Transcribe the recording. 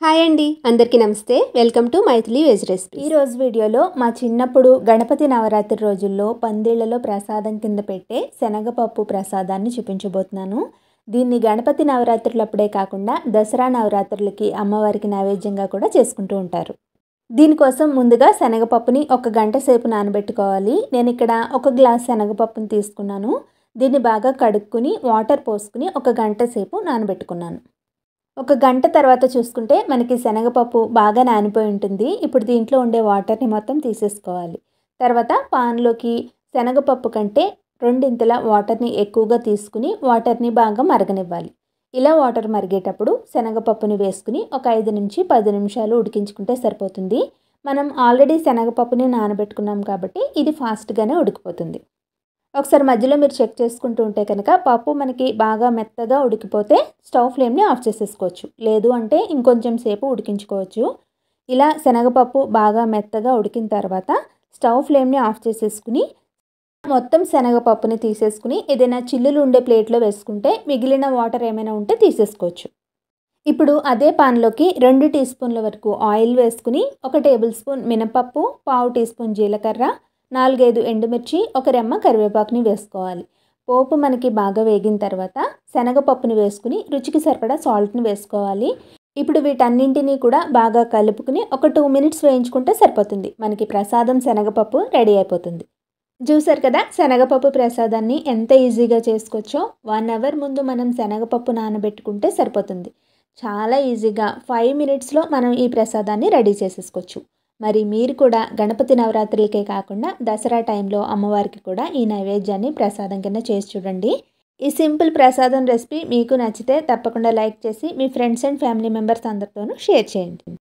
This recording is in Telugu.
హాయ్ అండి, అందరికీ నమస్తే. Welcome to Mythili veg recipe. ఈ రోజు వీడియోలో మా చిన్నప్పుడు గణపతి నవరాత్రి రోజుల్లో పందిళ్లలో ప్రసాదం కింద పెట్టే శనగపప్పు ప్రసాదాన్ని చూపించబోతున్నాను. దీన్ని గణపతి నవరాత్రులప్పుడే కాకుండా దసరా నవరాత్రులకి అమ్మవారికి నైవేద్యంగా కూడా చేసుకుంటూ ఉంటారు. దీనికోసం ముందుగా శనగపప్పుని 1 గంట సేపు నానబెట్టుకోవాలి. నేను ఇక్కడ 1 గ్లాస్ శనగపప్పుని తీసుకున్నాను. దీన్ని బాగా కడుక్కుని వాటర్ పోసుకుని 1 గంట సేపు నానబెట్టుకున్నాను. 1 గంట తర్వాత చూసుకుంటే మనకి శనగపప్పు బాగా నానిపోయి ఉంటుంది. ఇప్పుడు దీంట్లో ఉండే వాటర్ని మొత్తం తీసేసుకోవాలి. తర్వాత పాన్లోకి శనగపప్పు కంటే 2 వాటర్ని ఎక్కువగా తీసుకుని వాటర్ని బాగా మరగనివ్వాలి. ఇలా వాటర్ మరిగేటప్పుడు శనగపప్పుని వేసుకుని ఒక 5 నుంచి 10 నిమిషాలు ఉడికించుకుంటే సరిపోతుంది. మనం ఆల్రెడీ శనగపప్పుని నానబెట్టుకున్నాం కాబట్టి ఇది ఫాస్ట్గానే ఉడికిపోతుంది. ఒకసారి మధ్యలో మీరు చెక్ చేసుకుంటూ ఉంటే కనుక పప్పు మనకి బాగా మెత్తగా ఉడికిపోతే స్టవ్ ఫ్లేమ్ని ఆఫ్ చేసేసుకోవచ్చు. లేదు అంటే ఇంకొంచెం సేపు ఉడికించుకోవచ్చు. ఇలా శనగపప్పు బాగా మెత్తగా ఉడికిన తర్వాత స్టవ్ ఫ్లేమ్ని ఆఫ్ చేసేసుకుని మొత్తం శనగపప్పుని తీసేసుకుని ఏదైనా చిల్లులు ఉండే ప్లేట్లో వేసుకుంటే మిగిలిన వాటర్ ఏమైనా ఉంటే తీసేసుకోవచ్చు. ఇప్పుడు అదే పాన్లోకి 2 టీ స్పూన్ల వరకు ఆయిల్ వేసుకుని 1 టేబుల్ స్పూన్ మినపప్పు, 1/2 టీ స్పూన్ జీలకర్ర, 4-5 ఎండుమిర్చి, 1 రెమ్మ కరివేపాకుని వేసుకోవాలి. పోపు మనకి బాగా వేగిన తర్వాత శనగపప్పుని వేసుకుని రుచికి సరిపడా సాల్ట్ని వేసుకోవాలి. ఇప్పుడు వీటన్నింటినీ కూడా బాగా కలుపుకుని ఒక 2 మినిట్స్ వేయించుకుంటే సరిపోతుంది. మనకి ప్రసాదం శనగపప్పు రెడీ అయిపోతుంది. చూసారు కదా, శనగపప్పు ప్రసాదాన్ని ఎంత ఈజీగా చేసుకోవచ్చో. 1 అవర్ ముందు మనం శనగపప్పు నానబెట్టుకుంటే సరిపోతుంది. చాలా ఈజీగా 5 మినిట్స్లో మనం ఈ ప్రసాదాన్ని రెడీ చేసేసుకోవచ్చు. మరి మీరు కూడా గణపతి నవరాత్రులకే కాకుండా దసరా టైంలో అమ్మవారికి కూడా ఈ నైవేద్యాన్ని ప్రసాదం కింద చేసి చూడండి. ఈ సింపుల్ ప్రసాదం రెసిపీ మీకు నచ్చితే తప్పకుండా లైక్ చేసి మీ ఫ్రెండ్స్ అండ్ ఫ్యామిలీ మెంబర్స్ అందరితోనూ షేర్ చేయండి.